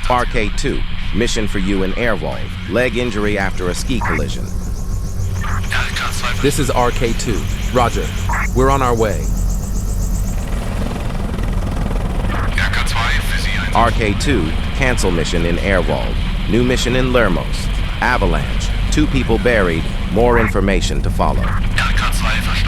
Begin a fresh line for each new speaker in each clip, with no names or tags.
RK2, mission for you in Airwall. Leg injury after a ski collision.
This is RK2. Roger. We're on our way.
RK2, cancel mission in Airwall. New mission in Lermos. Avalanche, 2 people buried. More information to follow.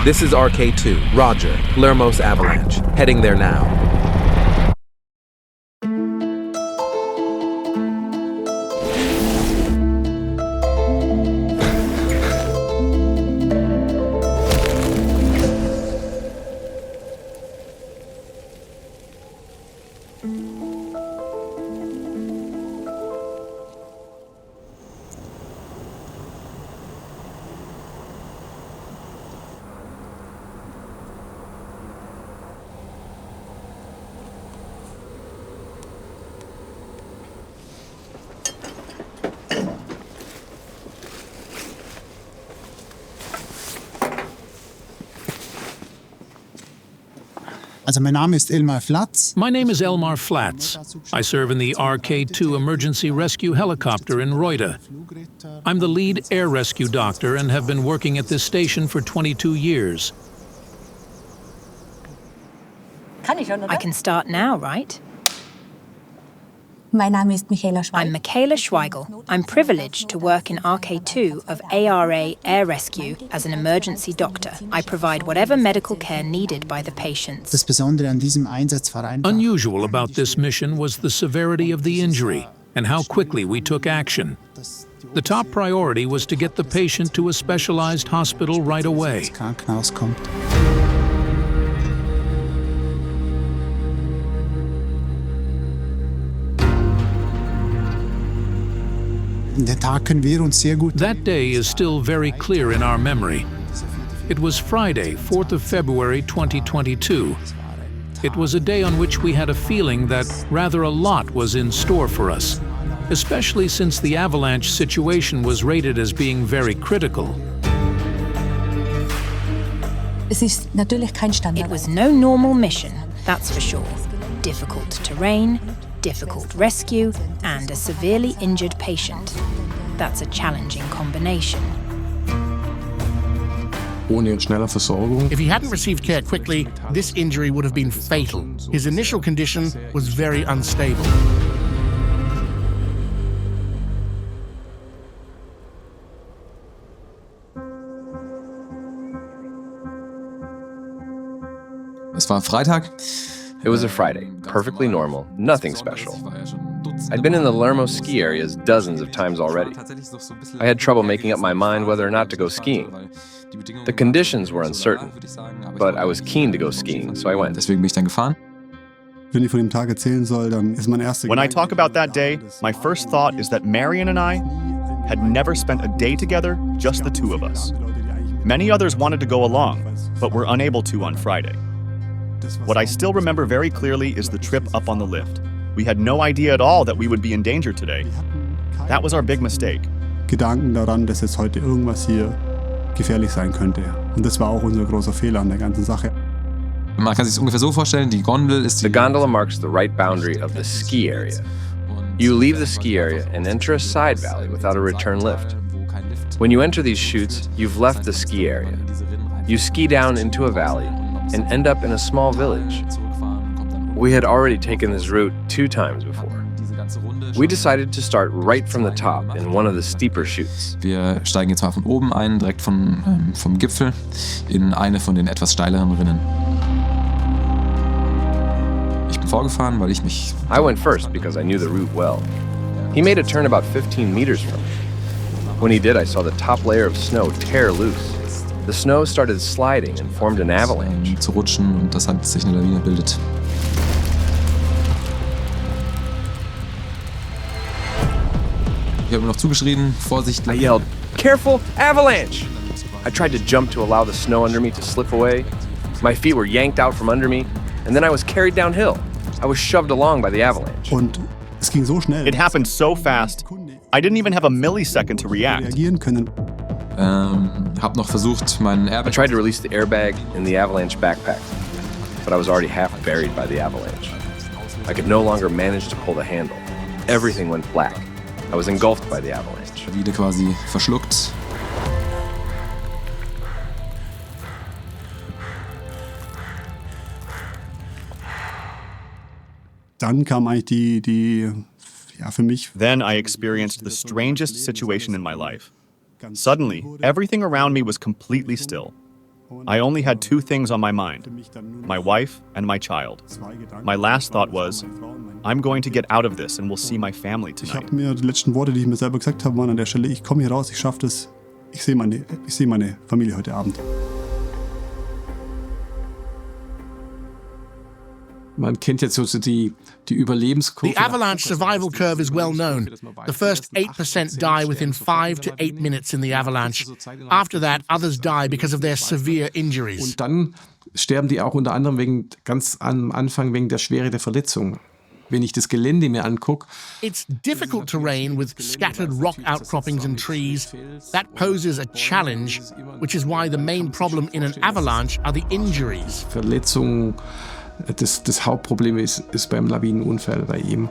This is RK2. Roger. Lermos Avalanche. Heading there now.
My name is
Elmar Flatz. I serve in the RK2 emergency rescue helicopter in Reuter. I'm the lead air rescue doctor and have been working at this station for 22 years.
I can start now, right?
I'm
Michaela Schweigel. I'm privileged to work in RK2 of ARA Air Rescue as an emergency doctor. I provide whatever medical care needed by the patients.
Unusual about this mission was the severity of the injury and how quickly we took action. The top priority was to get the patient to a specialized hospital right away. That day is still very clear in our memory. It was Friday, 4th of February 2022. It was a day on which we had a feeling that rather a lot was in store for us, especially since the avalanche situation was rated as being very critical.
It was no normal mission, that's for sure. Difficult terrain, difficult rescue, and a severely injured patient. That's a challenging combination.
If he hadn't received care quickly, this injury would have been fatal. His initial condition was very unstable.
Es war Freitag.
It was a Friday, perfectly normal, nothing special. I'd been in the Lermos ski areas dozens of times already. I had trouble making up my mind whether or not to go skiing. The conditions were uncertain, but I was keen to go skiing, so I went.
Deswegen bin ich dann gefahren.
When I talk about that day, my first thought is that Marian and I had never spent a day together, just the two of us. Many others wanted to go along, but were unable to on Friday. What I still remember very clearly is the trip up on the lift. We had no idea at all that we would be in danger today. That was our big mistake.
Gedanken daran, dass jetzt heute irgendwas hier gefährlich sein könnte. Und das war auch unser großer Fehler an der ganzen Sache.
Man kann sich es ungefähr so vorstellen, die Gondel ist
The gondola marks the right boundary of the ski area. You leave the ski area and enter a side valley without a return lift. When you enter these chutes, you've left the ski area. You ski down into a valley and end up in a small village. We had already taken this route 2 times before. We decided to start right from the top in one of the steeper chutes.
Wir steigen jetzt mal von oben ein, direkt vom Gipfel, in eine von den etwas steileren Rinnen. Ich bin vorgefahren, weil ich mich...
I went first because I knew the route well. He made a turn about 15 meters from me. When he did, I saw the top layer of snow tear loose. The snow started sliding and formed an avalanche.
Zu rutschen und das hat sich eine Lawine bildet. Ich habe noch zugeschrien, Vorsicht.
I yelled, "Careful, avalanche!" I tried to jump to allow the snow under me to slip away. My feet were yanked out from under me, and then I was carried downhill. I was shoved along by the avalanche.
Und es ging so schnell.
It happened so fast, I didn't even have a millisecond to react.
Reagieren können.
Hab noch versucht, meinen
I tried to release the airbag in the avalanche backpack, but I was already half buried by the avalanche. I could no longer manage to pull the handle. everything went black. I was engulfed by the avalanche.
Lawine quasi verschluckt.
Dann kam eigentlich für mich.
Then I experienced the strangest situation in my life. Suddenly, everything around me was completely still. I only had two things on my mind, my wife and my child. My last thought was, I'm going to get out of this and we'll see my family tonight.
Die letzten Worte, die ich mir selber gesagt habe, waren an der Stelle, ich komme hier raus, ich schaffe das, ich sehe meine Familie heute Abend.
Man kennt jetzt so die Überlebenskurve.
The avalanche survival curve is well known. The first 8% die within 5 to 8 minutes in the avalanche. After that, others die because of their severe injuries.
Und dann sterben die auch unter anderem ganz am Anfang wegen der Schwere der Verletzung. Wenn ich das Gelände mir angucke.
It's difficult terrain with scattered rock outcroppings and trees. That poses a challenge, which is why the main problem in an avalanche are the injuries.
Verletzungen. Das Hauptproblem ist beim Lawinenunfall bei ihm.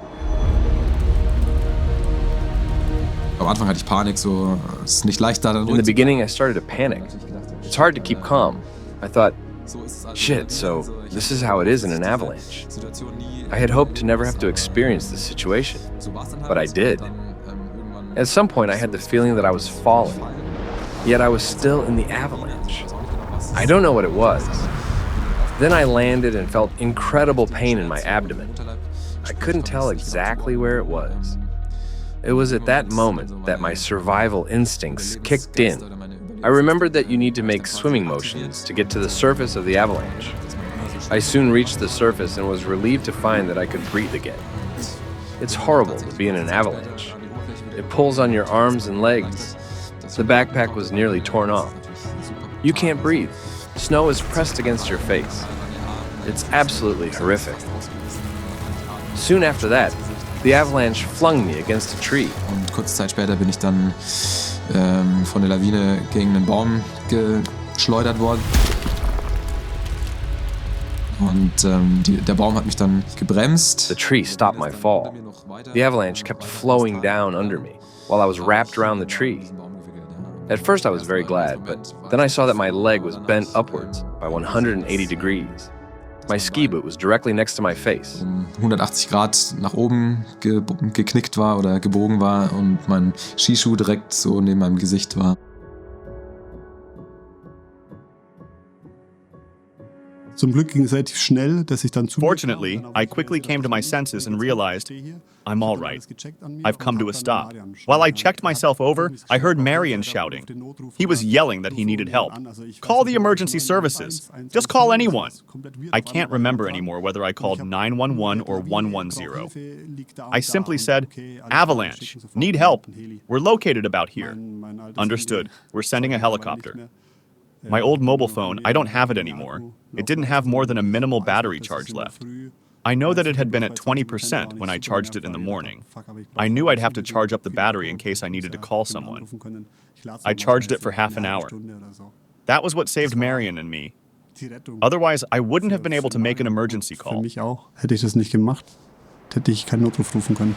Am Anfang hatte ich Panik, so es ist nicht leicht da dann.
In the beginning I started to panic. It's hard to keep calm. I thought, shit, so this is how it is in an avalanche. I had hoped to never have to experience this situation, but I did. At some point I had the feeling that I was falling, yet I was still in the avalanche. I don't know what it was. Then I landed and felt incredible pain in my abdomen. I couldn't tell exactly where it was. It was at that moment that my survival instincts kicked in. I remembered that you need to make swimming motions to get to the surface of the avalanche. I soon reached the surface and was relieved to find that I could breathe again. It's horrible to be in an avalanche. It pulls on your arms and legs. The backpack was nearly torn off. You can't breathe. Snow is pressed against your face. It's absolutely horrific. Soon after that, the avalanche flung me against a tree.
Und kurze Zeit später bin ich dann von der Lawine gegen einen Baum geschleudert worden. Und der Baum hat mich dann gebremst.
The tree stopped my fall. The avalanche kept flowing down under me while I was wrapped around the tree. At first I was very glad, but then I saw that my leg was bent upwards by 180 degrees. My ski boot was directly next to my face.
180 Grad nach oben geknickt war oder gebogen war und mein Skischuh direkt so neben meinem Gesicht war.
Zum Glück ging es relativ schnell, dass ich dann
Fortunately, I quickly came to my senses and realized I'm all right. I've come to a stop. While I checked myself over, I heard Marian shouting. He was yelling that he needed help. Call the emergency services. Just call anyone. I can't remember anymore whether I called 911 or 110. I simply said, Avalanche, need help. We're located about here. Understood. We're sending a helicopter. My old mobile phone, I don't have it anymore. It didn't have more than a minimal battery charge left. I know that it had been at 20% when I charged it in the morning. I knew I'd have to charge up the battery in case I needed to call someone. I charged it for half an hour. That was what saved Marian and me. Otherwise, I wouldn't have been able to make an emergency call.
Für mich auch. Hätte ich das nicht gemacht, hätte ich keinen Notruf rufen können.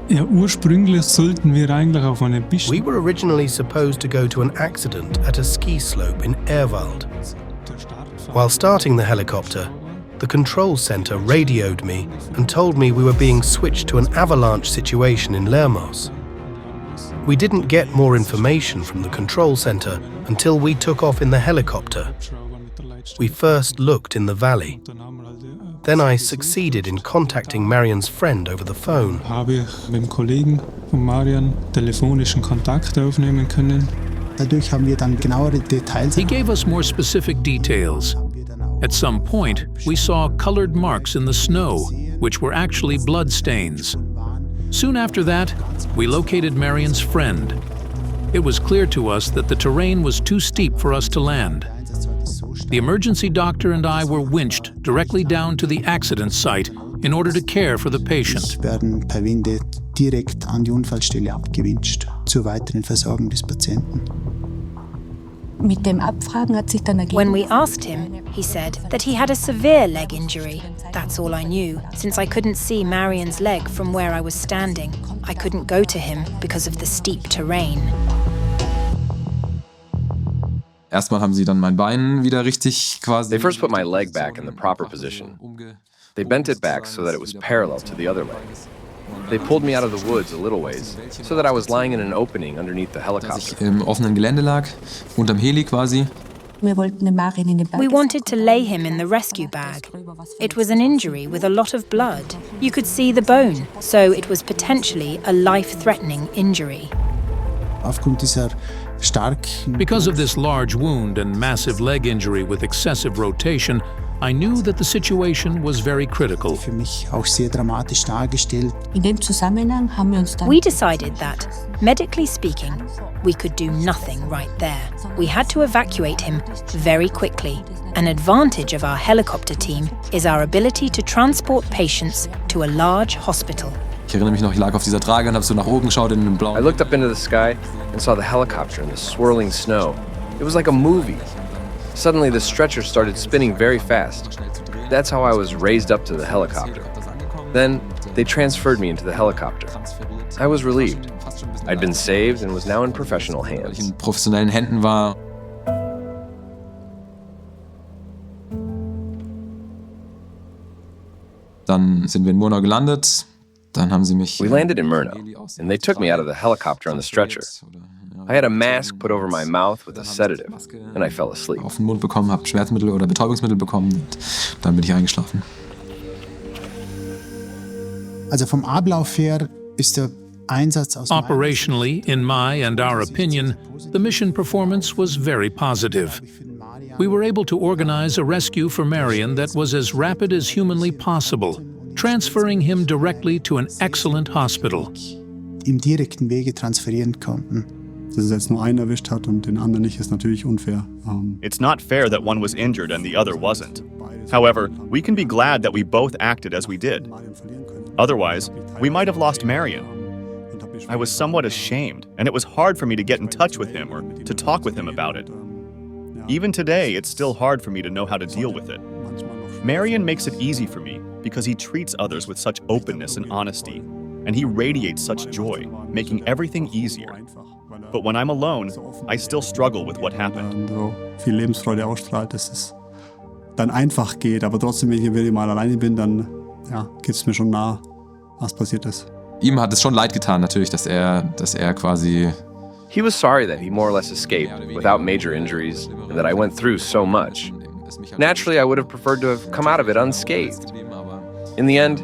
Ja, ursprünglich sollten wir eigentlich auf eine Piste.
We were originally supposed to go to an accident at a ski slope in Erwald. While starting the helicopter, the control center radioed me and told me we were being switched to an avalanche situation in Lermoos. We didn't get more information from the control center until we took off in the helicopter. We first looked in the valley. Then I succeeded in contacting Marian's friend over the phone.
Habe ich mit dem Kollegen von Marian telefonischen Kontakt aufnehmen können.
Dadurch haben wir dann genauere Details.
He gave us more specific details. At some point, we saw colored marks in the snow, which were actually blood stains. Soon after that, we located Marian's friend, It was clear to us that the terrain was too steep for us to land. The emergency doctor and I were winched directly down to the accident site in order to care for the patient.
Werden per Winde direkt an die Unfallstelle abgewinscht zur weiteren Versorgung des Patienten.
When we asked him, he said that he had a severe leg injury. That's all I knew, since I couldn't see Marian's leg from where I was standing. I couldn't go to him because of the steep terrain.
Erstmal haben sie dann mein Bein wieder richtig quasi.
They first put my leg back in the proper position. They bent it back so that it was parallel to the other leg. They pulled me out of the woods a little ways, so that I was lying in an opening underneath the helicopter.
Im offenen Gelände lag, unterm Heli quasi.
We wanted to lay him in the rescue bag. It was an injury with a lot of blood. You could see the bone, so it was potentially a life-threatening injury.
Because of this large wound and massive leg injury with excessive rotation, I knew that the situation was very critical.
We decided that, medically speaking, we could do nothing right there. We had to evacuate him very quickly. An advantage of our helicopter team is our ability to transport patients to a large hospital.
Ich erinnere mich noch, ich lag auf dieser Trage und habe so nach oben geschaut in den blauen.
I looked up into the sky and saw the helicopter in the swirling snow. It was like a movie. Suddenly, the stretcher started spinning very fast. That's how I was raised up to the helicopter. Then, they transferred me into the helicopter. I was relieved. I'd been saved and was now in professional hands.
In professionellen Händen war. Dann sind wir in Murnau gelandet. Dann haben sie mich.
We landed in Murnau, and they took me out of the helicopter on the stretcher. I had a mask put over my mouth with a sedative, and I fell asleep.
Auf den Mund bekommen, habe Schmerzmittel oder Betäubungsmittel bekommen und dann bin ich eingeschlafen.
Also vom Ablauf her ist der Einsatz aus.
Operationally, in my and our opinion, the mission performance was very positive. We were able to organize a rescue for Marian that was as rapid as humanly possible, transferring him directly to an excellent hospital.
Im direkten Wege transferieren konnten.
Dass es jetzt nur einen erwischt hat und den anderen nicht, ist natürlich unfair.
It's not fair that one was injured and the other wasn't. However, we can be glad that we both acted as we did. Otherwise, we might have lost Marian. I was somewhat ashamed, and it was hard for me to get in touch with him or to talk with him about it. Even today, it's still hard for me to know how to deal with it. Marian makes it easy for me because he treats others with such openness and honesty, and he radiates such joy, making everything easier. But when I'm alone, I still struggle with what happened.
So viel Lebensfreude ausstrahlt, dass es dann einfach geht. Aber trotzdem, wenn ich mal alleine bin, dann geht es mir schon nah, was passiert ist.
Ihm hat es schon leid getan, natürlich, dass er quasi.
He was sorry that he more or less escaped without major injuries and that I went through so much. Naturally, I would have preferred to have come out of it unscathed. In the end,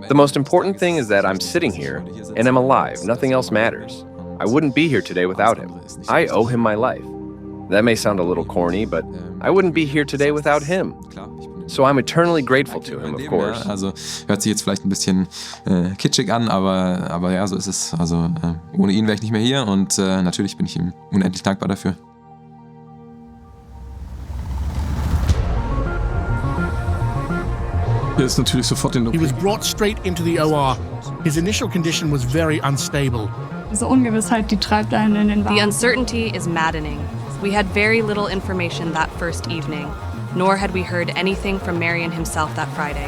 the most important thing is that I'm sitting here and I'm alive. Nothing else matters. I wouldn't be here today without him. I owe him my life. That may sound a little corny, but I wouldn't be here today without him. So I'm eternally grateful to him, of course.
Also hört sich jetzt vielleicht ein bisschen kitschig an, aber ja, so ist es. Also ohne ihn wäre ich nicht mehr hier und natürlich bin ich ihm unendlich dankbar dafür.
He
was brought straight into the OR. His initial condition was very unstable.
Diese Ungewissheit, die treibt einen in den Wahnsinn.
The uncertainty is maddening. We had very little information that first evening, nor had we heard anything from Marian himself that Friday.